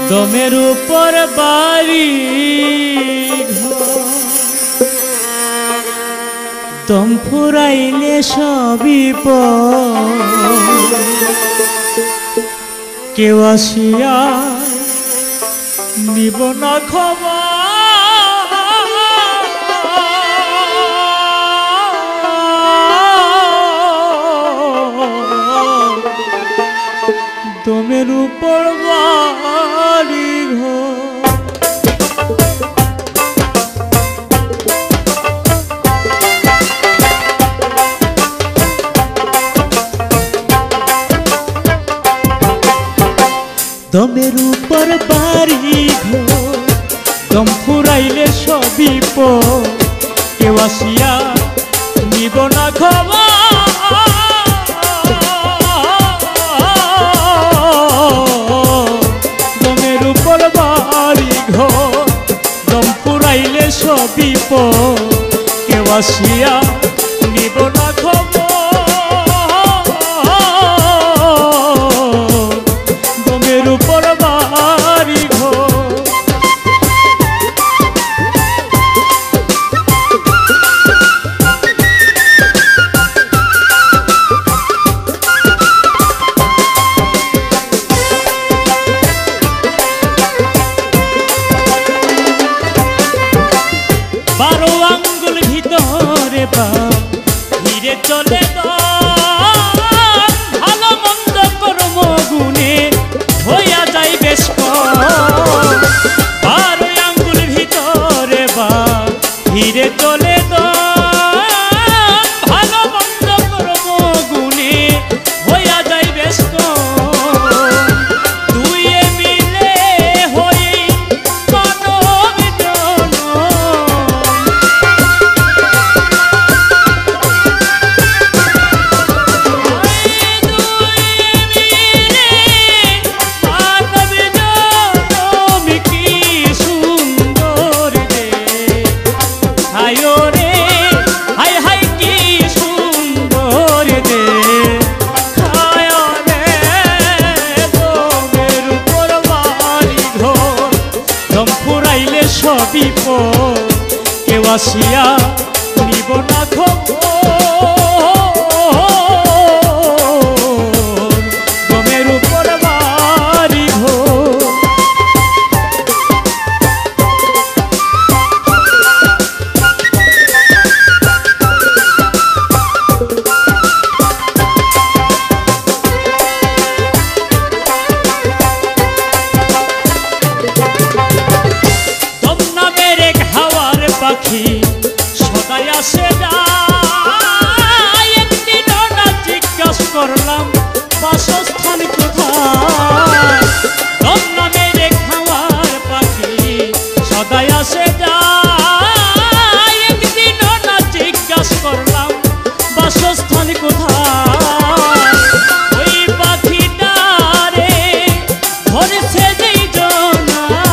দমের উপর বাড়ি দম ফুরাইলে সবই কেউ আসিয়া নিব না খবর। দমের উপর বাড়ি ঘর দমের উপর বাড়ি ঘর দম ফুরাইলে সবই কেউ আসিয়া নিব না খবর। দমের উপর বাড়ি ঘর দম ফুরাইলে সবই কেউ আসিয়া নিব না খবর। উপর বাড়ি ঘর বারো আঙ্গুল ভিতরে বা ধীরে চলে ভালো মন্দ কর্ম গুণে হইয়া যাই বেশ। বারো আঙ্গুল ভিতরে বা ধীরে চলে ভালো মন্দ কর্ম গুণে হইয়া যাই বেশ। দুয়ে মিলে হই মানব জন সবই কেউ আসিয়া নিব না খবর। দমের উপর বাড়ি ঘর পাখি সদাই আসে যায়। একদিন না জিজ্ঞাসা করলাম বাসস্থান কোথায়। দম নামের খাওয়ার পাখি সদাই আসে যায়। একদিন না জিজ্ঞাসা করলাম বাসস্থান কোথায়। ওই পাখিটারে ধরেছে যেই জনায়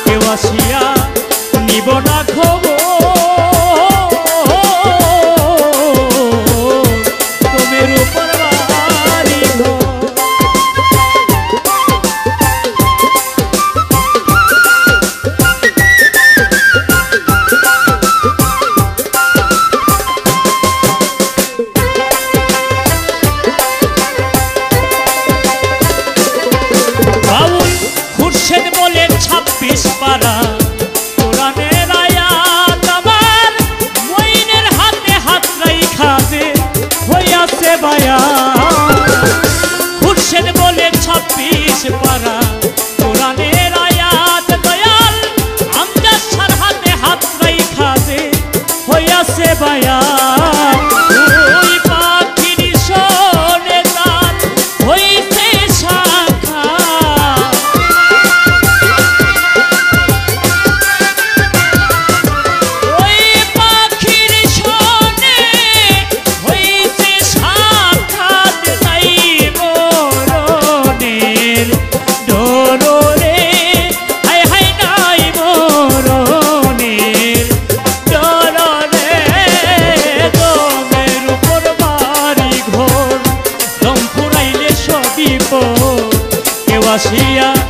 কেউ আসিয়া নিব না খবর। দমের উপর বাড়ি ঘর বাউল খুরশেদ বলে 26 পারা কোরআনের আয়াত আমার মইনের হাতে হাত রাইখা যে হইয়াছে বায়ান। খুরশেদ বলে 26 পারা কোরআনের আয়াত দয়াল আমজাদ শাহর হাতে হাত রাইখা যে হইয়াছে বায়ান। ওই পাখির শোনে তার ভাসিয়া